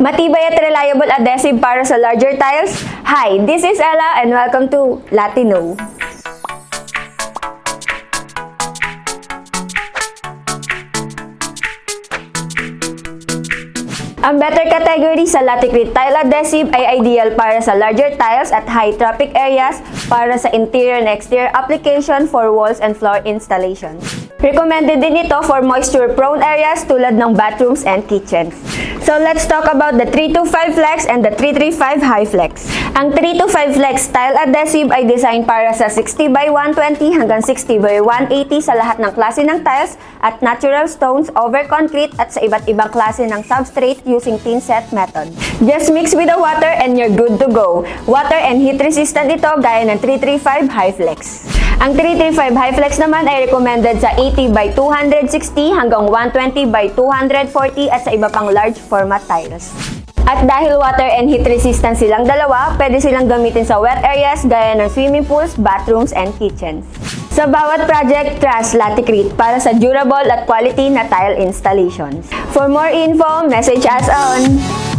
Matibay at reliable adhesive para sa larger tiles? Hi, this is Ella and welcome to Latino. Ang better category sa Laticrete tile adhesive ay ideal para sa larger tiles at high traffic areas para sa interior and exterior application for walls and floor installations. Recommended din ito for moisture-prone areas tulad ng bathrooms and kitchens. So let's talk about the 325 Flex and the 335 High Flex. Ang 325 Flex tile adhesive ay design para sa 60 by 120 hanggang 60 by 180 sa lahat ng klase ng tiles at natural stones over concrete at sa iba't ibang klase ng substrate using thin set method. Just mix with the water and you're good to go. Water and heat resistant ito gaya ng 335 High Flex. Ang 335 High Flex naman ay recommended sa 80 by 260 hanggang 120 by 240 at sa iba pang large format tiles. At dahil water and heat resistant silang dalawa, pwede silang gamitin sa wet areas gaya ng swimming pools, bathrooms, and kitchens. Sa bawat project, trust Laticrete para sa durable at quality na tile installations. For more info, message us on